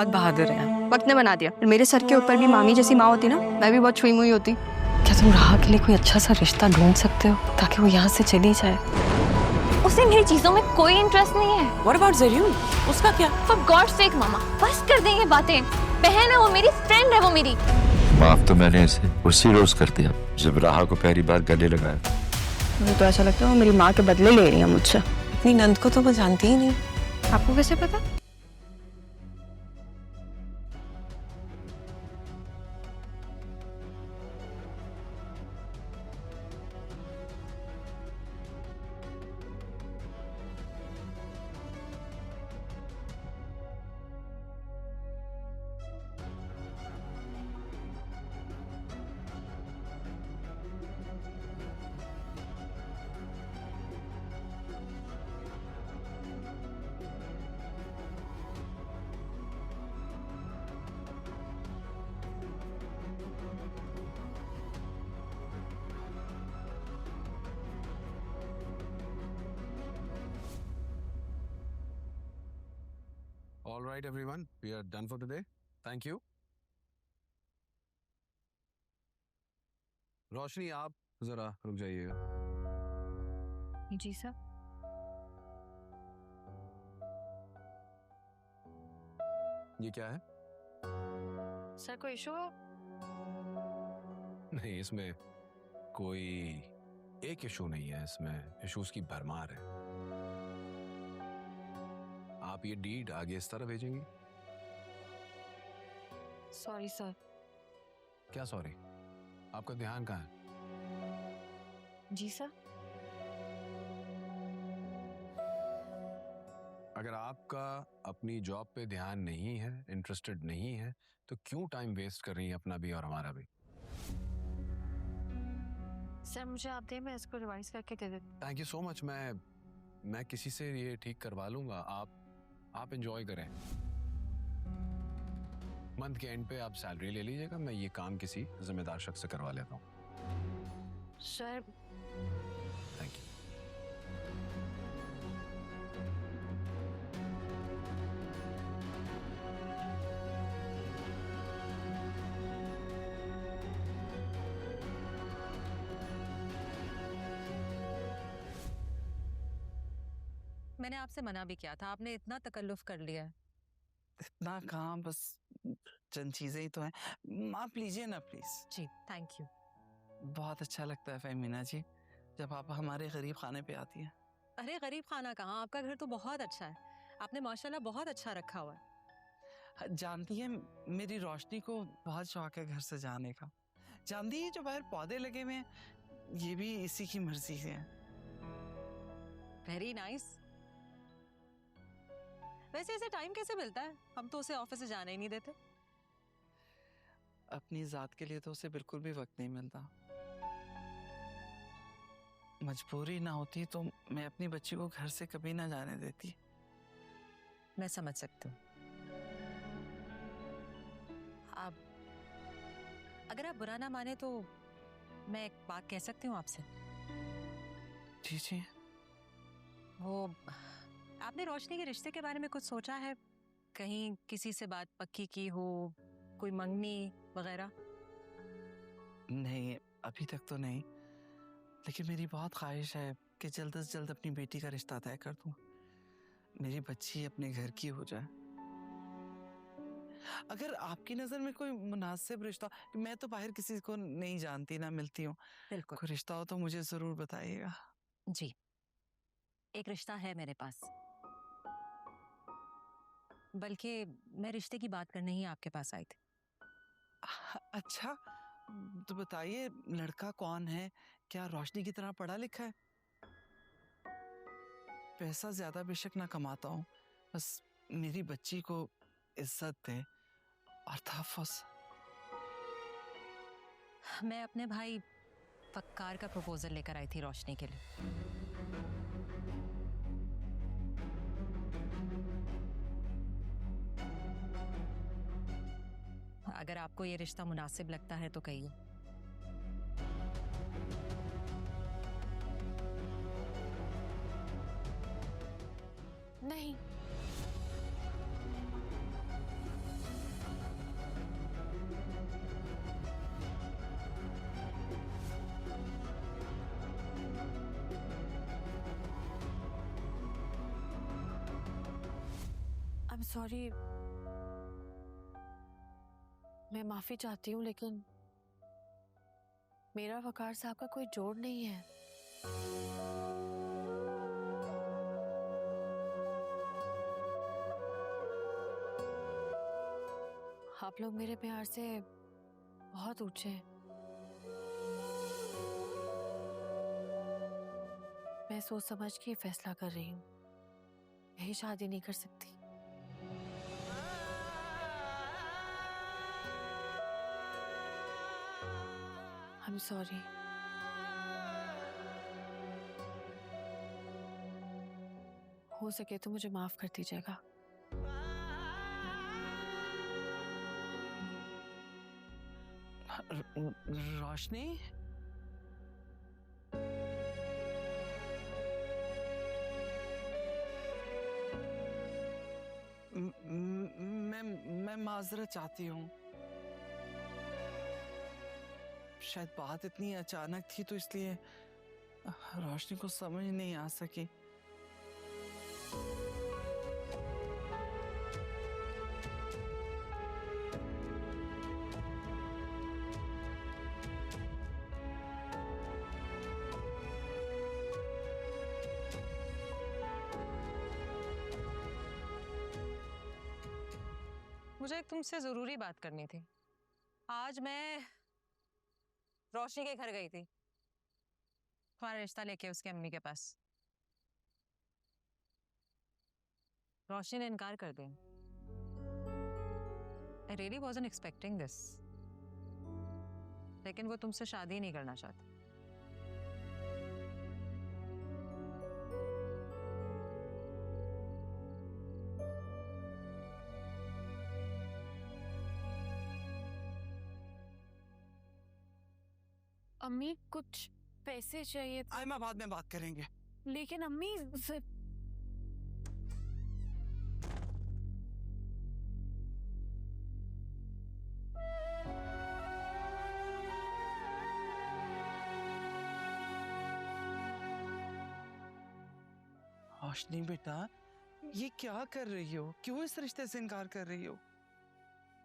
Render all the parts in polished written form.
बहुत बहादुर हैं। वक्त ने बना दिया। मेरे सर के ऊपर भी मामी जैसी माँ होती ना, मैं भी बहुत छुई मुई होती। क्या तुम राह के लिए कोई अच्छा सा रिश्ता ढूंढ सकते हो ताकि वो यहाँ से चली जाए? उसे मेरी चीजों में कोई इंटरेस्ट नहीं है। What about ज़रियुन? उसका क्या? For God's sake मामा, बस कर दें ये बातें। बहन है वो मेरी, फ्रेंड है वो मेरी। माफ तो मैंने इसे उसी रोज कर दिया जब राहा को पहली बार गले लगाया। मुझे तो ऐसा लगता है वो मेरी माँ के बदले ले रही है मुझसे। अपनी नंद को तो मैं जानती ही नहीं। आपको कैसे पता? All right, everyone, we are done for today. Thank you. रोशनी, आप जरा रुक जाइएगा। जी सर। ये क्या है? सर कोई इशू है? नहीं, इसमें कोई एक इशू नहीं है, इसमें इश्यूज की भरमार है। आप ये डीड आगे इस तरह भेजेंगी? Sorry sir. क्या सॉरी? आपका ध्यान कहाँ है? जी सर। अगर आपका अपनी जॉब पे ध्यान नहीं है, इंटरेस्टेड नहीं है, तो क्यों टाइम वेस्ट कर रही है अपना भी और हमारा भी? सर मुझे आप दे, मैं इसको रिवाइज करके दे देती। Thank you so much. मैं किसी से ये ठीक करवा लूंगा। आप एंजॉय करें। मंथ के एंड पे आप सैलरी ले लीजिएगा। मैं ये काम किसी जिम्मेदार शख्स से करवा लेता हूँ। Sir thank you. मैंने आपसे मना भी किया था, आपने इतना तकल्लुफ कर लिया है। इतना कहाँ, बस चंद चीजें ही तो हैं। आप लीजिए ना प्लीज। Ji thank you. बहुत अच्छा लगता है फहमीना जी जब आप हमारे गरीब खाने पे आती हैं। अरे गरीब खाना कहाँ, आपका घर तो बहुत अच्छा है। आपने माशाल्लाह बहुत अच्छा रखा हुआ है। जानती है, मेरी रोशनी को बहुत शौक है घर से जाने का। जानती है, जो बाहर पौधे लगे हुए हैं, ये भी इसी की मर्जी से हैं। Very nice. वैसे इसे टाइम कैसे मिलता है? हम तो उसे ऑफिस से जाने ही नहीं देते। अपनी जात के लिए तो उसे बिल्कुल भी वक्त नहीं मिलता। मजबूरी ना होती तो मैं अपनी बच्ची को घर से कभी ना जाने देती। मैं समझ सकती हूँ। आप अगर आप बुरा ना माने तो मैं एक बात कह सकती हूँ आपसे? जी जी। वो आपने रोशनी के रिश्ते के बारे में कुछ सोचा है? कहीं किसी से बात पक्की की हो, कोई मंगनी वगैरह? नहीं, अभी तक तो नहीं, लेकिन मेरी बहुत ख्वाहिश है कि जल्द से जल्द अपनी बेटी का रिश्ता तय कर दूं। मेरी बच्ची अपने घर की हो जाए। अगर आपकी नजर में कोई मुनासिब रिश्ता, मैं तो बाहर किसी को नहीं जानती ना मिलती हूँ, बिल्कुल। कोई रिश्ता हो तो मुझे जरूर बताइएगा। जी, एक रिश्ता है मेरे पास। बल्कि मैं रिश्ते की बात करने ही आपके पास आई थी। अच्छा, तो बताइए, लड़का कौन है? क्या रोशनी की तरह पढ़ा लिखा है? पैसा ज्यादा बेशक ना कमाता हूँ, बस मेरी बच्ची को इज्जत दे और तहफ़्फ़ुज़। मैं अपने भाई फक्कार का प्रपोजल लेकर आई थी रोशनी के लिए। अगर आपको ये रिश्ता मुनासिब लगता है तो कहिए। नहीं, सॉरी, मैं माफी चाहती हूँ, लेकिन मेरा वकार साहब का कोई जोड़ नहीं है। आप लोग मेरे प्यार से बहुत ऊंचे हैं। मैं सोच समझ के ही फैसला कर रही हूँ, यही शादी नहीं कर सकती। I'm sorry. हो सके तो मुझे माफ कर दीजिएगा। रोशनी, मैं माजरत चाहती हूँ। शायद बात इतनी अचानक थी तो इसलिए रोशनी को समझ नहीं आ सकी। मुझे एक तुमसे जरूरी बात करनी थी। आज मैं रोशनी के घर गई थी तुम्हारा रिश्ता लेके उसकी अम्मी के पास। रोशनी ने इनकार कर दिया। I really wasn't expecting this, लेकिन वो तुमसे शादी नहीं करना चाहती। अम्मी, कुछ पैसे चाहिए थे। आइमा, बाद में बात करेंगे। लेकिन अम्मी रोशनी बेटा, ये क्या कर रही हो? क्यों इस रिश्ते से इनकार कर रही हो?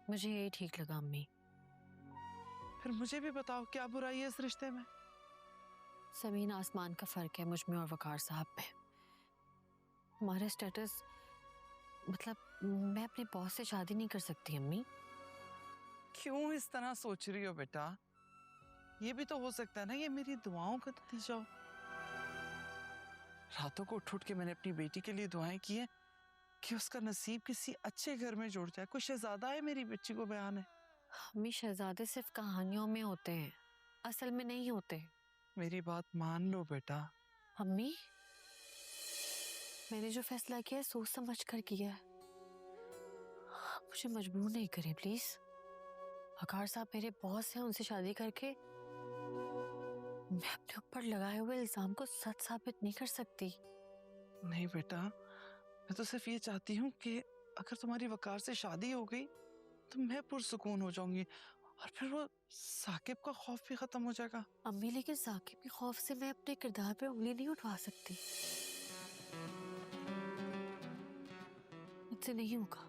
मुझे यही ठीक लगा अम्मी। फिर मुझे भी बताओ, क्या बुराई है इस रिश्ते में? जमीन आसमान का फर्क है मुझ में और वकार साहब में। हमारा स्टेटस, मतलब मैं अपने बॉस से शादी नहीं कर सकती अम्मी। क्यों इस तरह सोच रही हो बेटा? ये भी तो हो सकता है ना ये मेरी दुआओं का नतीजा हो। रातों को उठ उठ के मैंने अपनी बेटी के लिए दुआएं की हैं कि उसका नसीब किसी अच्छे घर में जुड़ जाए। कोई शहजादा है मेरी बच्ची को बयान है। अम्मी, शहजादे सिर्फ कहानियों में होते हैं, असल में नहीं होते। मेरी बात मान लो बेटा। अम्मी, मैंने जो फैसला किया है सोच समझ कर किया है। मुझे मजबूर नहीं करें प्लीज। वकार साहब मेरे बॉस हैं, उनसे शादी करके मैं अपने ऊपर लगाए हुए इल्जाम को सच साबित नहीं कर सकती। नहीं बेटा, मैं तो सिर्फ ये चाहती हूँ कि अगर तुम्हारी वकार से शादी हो गई तो मैं पुरसुकून हो जाऊंगी और फिर वो साकिब का खौफ भी खत्म हो जाएगा। अम्मी, लेकिन साकिब के खौफ से मैं अपने किरदार पे उंगली नहीं उठा सकती। मुझसे नहीं होगा।